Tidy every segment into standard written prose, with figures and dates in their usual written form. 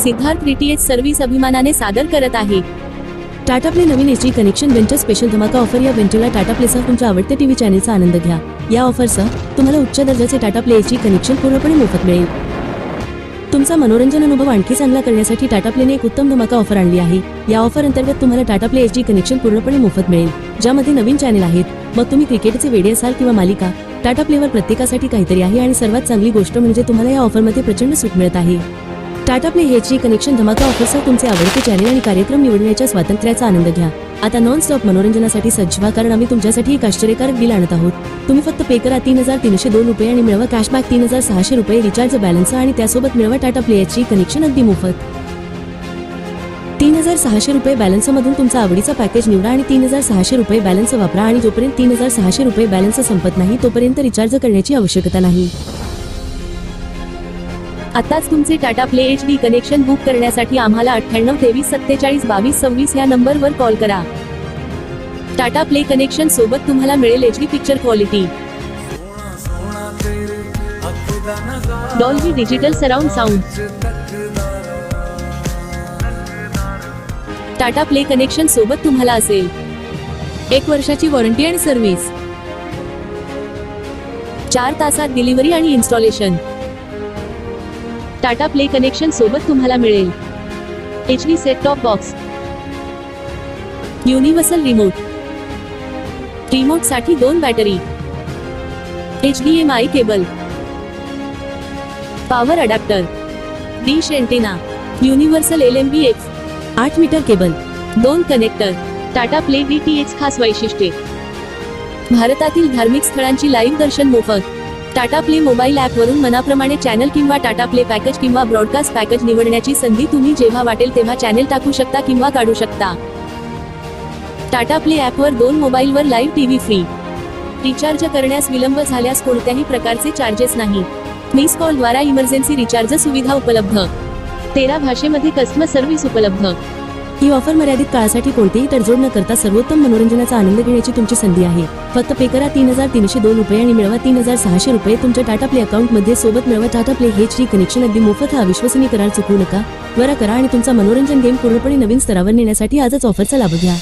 Siddharth DTH service अभिमानाने सादर करत आहे टाटा प्ले नवीन एचडी कनेक्शन वेंचर स्पेशल धमाका ऑफर। या वेंचरला टाटा प्लेसह तुमच्या आवडत्या टीव्ही चॅनलचा आनंद घ्या। या ऑफरसह तुम्हाला उच्च दर्जाचे टाटा प्ले एचडी कनेक्शन पूर्णपणे मोफत मिळेल। तुमचा मनोरंजन अनुभव आणखी चांगला करण्यासाठी टाटा प्लेने एक उत्तम धमाका ऑफर आणली आहे। या ऑफर अंतर्गत तुम्हाला टाटा प्ले एचडी कनेक्शन पूर्णपणे मोफत मिळेल, ज्यामध्ये नवीन चॅनल आहेत। मग तुम्ही क्रिकेटचे वेडे असाल किंवा मालिका, टाटा प्लेवर प्रत्येकासाठी काहीतरी आहे। आणि सर्वात चांगली गोष्ट म्हणजे तुम्हाला या ऑफरमध्ये प्रचंड सूट मिळत आहे। टाटा प्ले एचडी कनेक्शन धमाका ऑफरसह तुमचे आवडते चॅनल आणि कार्यक्रम निवडण्याच्या स्वातंत्र्याचा आनंद घ्या। आता नॉन स्टॉप मनोरंजनासाठी सज्ज व्हा, कारण आम्ही तुमच्यासाठी एक आश्चर्यकारक डील आणत आहोत। तुम्ही फक्त पे करा 3302 रुपये आणि मिळवा कॅशबॅक 3600 रुपये रिचार्ज बॅलन्स आणि त्यासोबत मिळवा टाटा प्ले एचडी कनेक्शन अगदी मोफत। 3600 रुपये बॅलन्स मधून तुमचा आवडीचा पॅकेज निवडा आणि 3600 रुपये बॅलन्स वापरा आणि जोपर्यंत 3600 रुपये बॅलन्स संपत नाही तोपर्यंत रिचार्ज करण्याची आवश्यकता नाही। आताच तुमचे Tata play HD connection book करण्यासाठी आम्हाला 98 23 47 22 26 या नंबरवर कॉल करा। टाटा प्ले कनेक्शन सोबत तुम्हाला मिळेल HD picture quality, Dolby digital surround sound. Tata play connection सोबत तुम्हाला असेल 1 वर्षाची वॉरंटी आणि सर्व्हिस, 4 तासात डिलिव्हरी आणि इन्स्टॉलेशन। टाटा प्ले कनेक्शन सोबत तुम्हाला मिळेल HD set top box, universal remote साठी 2 battery, HDMI cable, power adapter, dish antenna, universal LMBX, 8 meter cable, 2 connector. Tata play DTH खास वैशिष्ट्ये: भारतातील धार्मिक स्थळांची लाईव्ह दर्शन मोफत। टाटा प्ले मोबाईल ॲप वरून मनाप्रमाणे चॅनल किंवा टाटा प्ले पॅकेज किंवा ब्रॉडकास्ट पॅकेज निवडण्याची संधी। तुम्ही जेव्हा वाटेल तेव्हा चॅनल टाकू शकता किंवा काढू शकता। टाटा प्ले ॲपवर 2 मोबाईलवर लाईव्ह टीव्ही फ्री। रिचार्ज करण्यास विलंब झाल्यास कोणत्याही प्रकारचे चार्जेस नाही। मिस कॉल द्वारा इमर्जन्सी रिचार्ज सुविधा उपलब्ध, 13 भाषेमध्ये कस्टमर सर्व्हिस उपलब्ध। ही ऑफर मर्यादित काळासाठी कोणतीही तडजोड न करता सर्वोत्तम मनोरंजनाचा आनंद घेण्याची तुमची संधी आहे। फक्त पे करा 3302 रुपये आणि मिळवा 3600 रुपये तुमच्या टाटा प्ले अकाउंट मध्ये। सोबत मिळवा टाटा प्ले एचडी कनेक्शन अगदी मोफत। हा विश्वसनीय करार चुकवू नका, त्वरा करा आणि तुमचा मनोरंजन गेम पूर्णपणे नवीन स्तरावर नेण्यासाठी आजच ऑफरचा लाभ घ्या।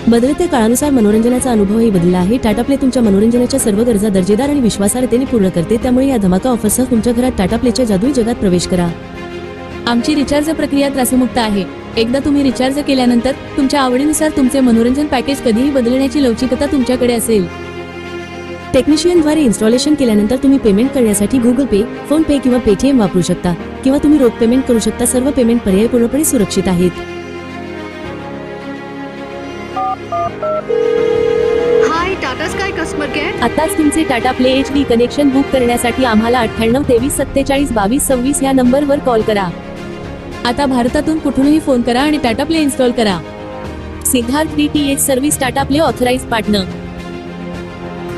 बदलत्या काळानुसार मनोरंजनाचा अनुभवही बदलला आहे। टाटा प्ले तुमच्या मनोरंजनाच्या सर्व गरजा दर्जेदार आणि विश्वासार्हतेने पूर्ण करते, त्यामुळे या धमाका ऑफरसह तुमच्या घरात टाटा प्लेच्या जादुई जगात प्रवेश करा। आमची रिचार्ज प्रक्रिया त्रासमुक्त आहे। एकदा तुम्ही रिचार्ज केल्यानंतर तुमच्या आवडीनुसार तुमचे मनोरंजन पॅकेज कधीही बदलण्याची लवचिकता तुमच्याकडे असेल। टेक्निशियनद्वारे इन्स्टॉलेशन केल्यानंतर तुम्ही पेमेंट करण्यासाठी गुगल पे, फोन पे किंवा पेटीएम वापरू शकता, किंवा तुम्ही रोख पेमेंट करू शकता। सर्व पेमेंट पर्याय पूर्णपणे सुरक्षित आहेत। हाय टाटा स्काय कस्टमर केअर। आताच तुमचे Tata play HD connection book करण्यासाठी आम्हाला 98 23 47 22 26 या नंबरवर कॉल करा। आता भारतातून कुठूनही फोन करा आणि टाटा प्ले इन्स्टॉल करा। Siddharth DTH service Tata play authorised partner.